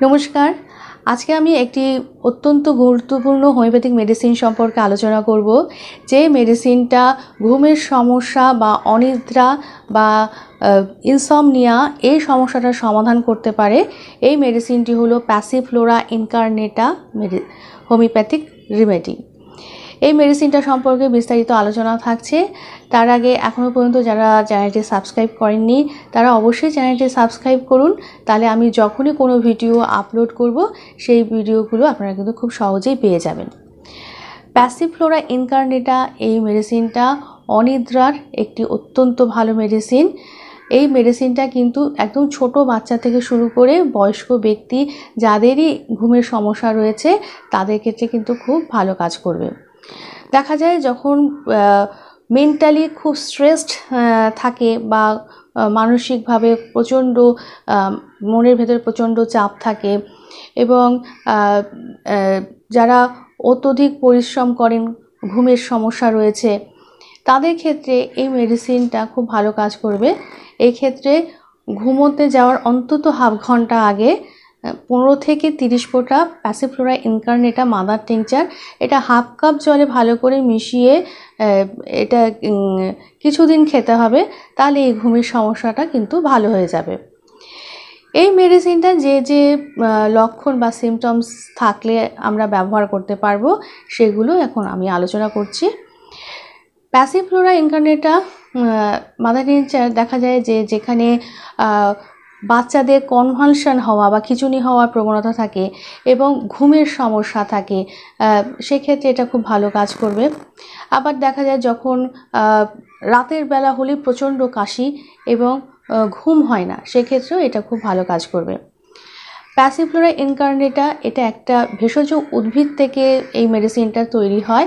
নমস্কার। আজকে আমি একটি অত্যন্ত গুরুত্বপূর্ণ হোমিওপ্যাথিক মেডিসিন সম্পর্কে আলোচনা করব, যে মেডিসিনটা ঘুমের সমস্যা বা অনিদ্রা বা ইনসমনিয়া এই সমস্যাটার সমাধান করতে পারে। এই মেডিসিনটি হলো প্যাসিফ্লোরা ইনকার্নেটা হোমিওপ্যাথিক রেমেডি। এই মেডিসিনটা সম্পর্কে বিস্তারিত আলোচনা থাকছে। তার আগে এখনও পর্যন্ত যারা চ্যানেলটি সাবস্ক্রাইব করেননি তারা অবশ্যই চ্যানেলটি সাবস্ক্রাইব করুন, তাহলে আমি যখনই কোনো ভিডিও আপলোড করব সেই ভিডিওগুলো আপনারা কিন্তু খুব সহজেই পেয়ে যাবেন। প্যাসিফ্লোরা ইনকার্নেটা এই মেডিসিনটা অনিদ্রার একটি অত্যন্ত ভালো মেডিসিন। এই মেডিসিনটা কিন্তু একদম ছোট বাচ্চা থেকে শুরু করে বয়স্ক ব্যক্তি যাদেরই ঘুমের সমস্যা রয়েছে তাদের ক্ষেত্রে কিন্তু খুব ভালো কাজ করবে। দেখা যায় যখন মেন্টালি খুব স্ট্রেসড থাকে বা মানসিকভাবে প্রচণ্ড মনের ভেতরে প্রচণ্ড চাপ থাকে এবং যারা অত্যধিক পরিশ্রম করেন, ঘুমের সমস্যা রয়েছে, তাদের ক্ষেত্রে এই মেডিসিনটা খুব ভালো কাজ করবে। এই ক্ষেত্রে ঘুমোতে যাওয়ার অন্তত হাফ ঘন্টা আগে 15 থেকে 30 ফোঁটা প্যাসিফ্লোরা ইনকার্নেটা মাদার টিংচার এটা হাফ কাপ জলে ভালো করে মিশিয়ে এটা কিছুদিন খেতে হবে, তাহলে এই ঘুমের সমস্যাটা কিন্তু ভালো হয়ে যাবে। এই মেডিসিনটা যে যে লক্ষণ বা সিমটমস থাকলে আমরা ব্যবহার করতে পারবো সেগুলো এখন আমি আলোচনা করছি। প্যাসিফ্লোরা ইনকার্নেটা মাদার টিংচার দেখা যায় যে যেখানে বাচ্চাদের কনভালশন হওয়া বা খিঁচুনি হওয়ার প্রবণতা থাকে এবং ঘুমের সমস্যা থাকে, সেক্ষেত্রে এটা খুব ভালো কাজ করবে। আবার দেখা যায় যখন রাতের বেলা হলে প্রচণ্ড কাশি এবং ঘুম হয় না, সেক্ষেত্রেও এটা খুব ভালো কাজ করবে। প্যাসিফ্লোরা ইনকার্নেটা এটা একটা ভেষজ উদ্ভিদ থেকে এই মেডিসিনটা তৈরি হয়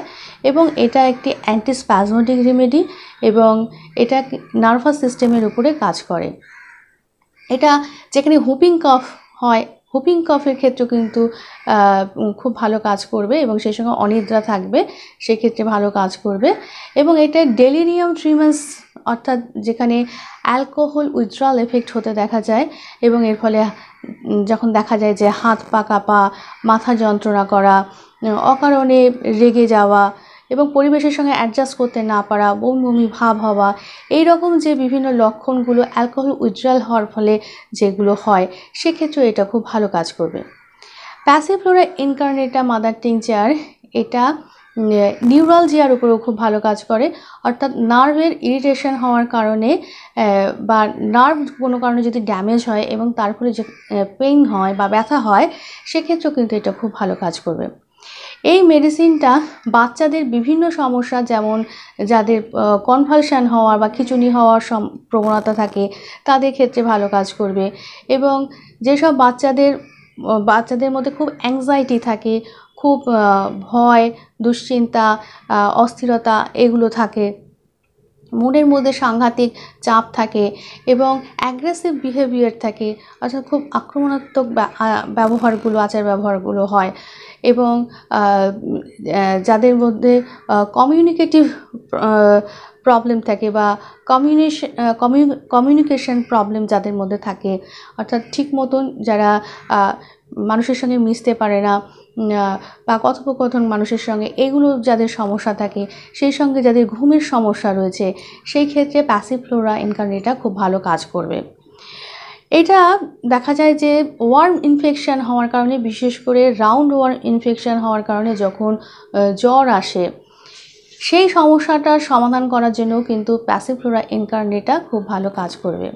এবং এটা একটি অ্যান্টিস্প্যাজমোটিক রেমেডি এবং এটা নার্ভাস সিস্টেমের উপরে কাজ করে। এটা যেখানে হুপিং কফ হয়, হুপিং কফের ক্ষেত্রেও কিন্তু খুব ভালো কাজ করবে এবং সেই সঙ্গে অনিদ্রা থাকবে, সেক্ষেত্রে ভালো কাজ করবে। এবং এটা ডেলিরিয়াম ট্রিমান্স অর্থাৎ যেখানে অ্যালকোহল উইথড্রল এফেক্ট হতে দেখা যায় এবং এর ফলে যখন দেখা যায় যে হাত পা কাঁপা, মাথা যন্ত্রণা করা, অকারণে রেগে যাওয়া এবং পরিবেশের সঙ্গে অ্যাডজাস্ট করতে না পারা, বমি বমি ভাব হওয়া, এই রকম যে বিভিন্ন লক্ষণগুলো অ্যালকোহল উইথড্রল হওয়ার ফলে যেগুলো হয়, সেক্ষেত্রেও এটা খুব ভালো কাজ করবে। প্যাসিফ্লোরা ইনকার্নেটা মাদার টিংচার এটা নিউরালজিয়ার উপরেও খুব ভালো কাজ করে, অর্থাৎ নার্ভের ইরিটেশন হওয়ার কারণে বা নার্ভ কোনো কারণে যদি ড্যামেজ হয় এবং তার ফলে যে পেইন হয় বা ব্যথা হয়, সেক্ষেত্রেও কিন্তু এটা খুব ভালো কাজ করবে। এই মেডিসিনটা বাচ্চাদের বিভিন্ন সমস্যা, যেমন যাদের কনভালশন হওয়ার বা খিঁচুনি হওয়ার প্রবণতা থাকে তাদের ক্ষেত্রে ভালো কাজ করবে এবং যেসব বাচ্চাদের মধ্যে খুব অ্যাংজাইটি থাকে, খুব ভয়, দুশ্চিন্তা, অস্থিরতা এগুলো থাকে, মনের মধ্যে সাংঘাতিক চাপ থাকে এবং অ্যাগ্রেসিভ বিহেভিয়ার থাকে, অর্থাৎ খুব আক্রমণাত্মক আচার ব্যবহারগুলো হয় এবং যাদের মধ্যে কমিউনিকেটিভ প্রবলেম থাকে বা কমিউনিকেশন প্রবলেম যাদের মধ্যে থাকে, অর্থাৎ ঠিক মতন যারা মানুষের সঙ্গে মিশতে পারে না বা কথোপকথন মানুষের সঙ্গে, এগুলো যাদের সমস্যা থাকে, সেই সঙ্গে যাদের ঘুমের সমস্যা রয়েছে, সেই ক্ষেত্রে প্যাসিফ্লোরা ইনকার্নেটা খুব ভালো কাজ করবে। এটা দেখা যায় যে ওয়ার্ম ইনফেকশন হওয়ার কারণে, বিশেষ করে রাউন্ড ওয়ার্ম ইনফেকশন হওয়ার কারণে যখন জ্বর আসে, সেই সমস্যাটার সমাধান করার জন্য কিন্তু প্যাসিফ্লোরা ইনকার্নেটা খুব ভালো কাজ করবে।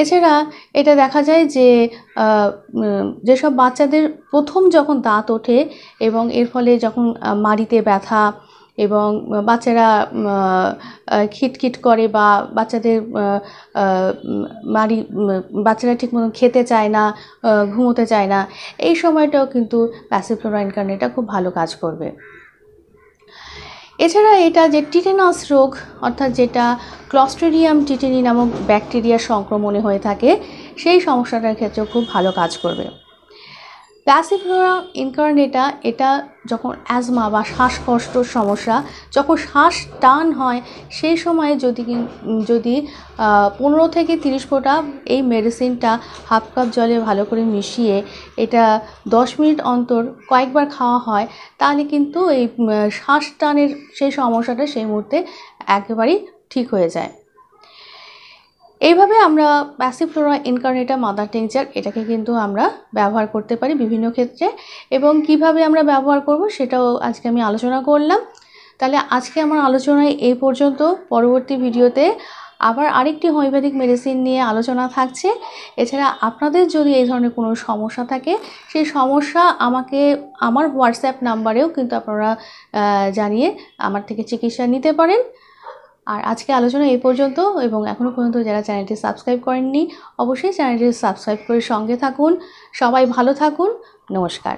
এছাড়া এটা দেখা যায় যে যেসব বাচ্চাদের প্রথম যখন দাঁত ওঠে এবং এর ফলে যখন মাড়িতে ব্যথা এবং বাচ্চারা খিটখিট করে বা বাচ্চারা ঠিক মতো খেতে চায় না, ঘুমোতে চায় না, এই সময়টাও কিন্তু প্যাসিফ্লোরা ইনকার্নেটা খুব ভালো কাজ করবে। এছাড়া এটা যে টিটেনাস রোগ, অর্থাৎ যেটা ক্লস্ট্রিডিয়াম টিটেনি নামক ব্যাকটেরিয়ার সংক্রমণে হয়ে থাকে, সেই সমস্যাটার ক্ষেত্রেও খুব ভালো কাজ করবে। প্যাসিফ্লোরা ইনকার্নেটা এটা যখন অ্যাজমা বা শ্বাসকষ্টর সমস্যা, যখন শ্বাস টান হয় সেই সময়ে যদি 15 থেকে 30 ফোঁটা এই মেডিসিনটা হাফ কাপ জলে ভালো করে মিশিয়ে এটা 10 মিনিট অন্তর কয়েকবার খাওয়া হয়, তাহলে কিন্তু এই শ্বাস টানের সেই সমস্যাটা সেই মুহূর্তে একেবারেই ঠিক হয়ে যায়। এইভাবে আমরা প্যাসিফ্লোরা ইনকার্নেটা মাদার টিংচার এটাকে কিন্তু আমরা ব্যবহার করতে পারি বিভিন্ন ক্ষেত্রে, এবং কিভাবে আমরা ব্যবহার করব সেটাও আজকে আমি আলোচনা করলাম। তাহলে আজকে আমার আলোচনায় এই পর্যন্ত। পরবর্তী ভিডিওতে আবার আরেকটি হোমিওপ্যাথিক মেডিসিন নিয়ে আলোচনা থাকছে। এছাড়া আপনাদের যদি এই ধরনের কোনো সমস্যা থাকে, সেই সমস্যা আমাকে আমার হোয়াটসঅ্যাপ নাম্বারেও কিন্তু আপনারা জানিয়ে আমার থেকে চিকিৎসা নিতে পারেন। আর আজকে আলোচনা এই পর্যন্ত, এবং এখনও পর্যন্ত যারা চ্যানেলটি সাবস্ক্রাইব করেননি অবশ্যই চ্যানেলটি সাবস্ক্রাইব করে সঙ্গে থাকুন। সবাই ভালো থাকুন। নমস্কার।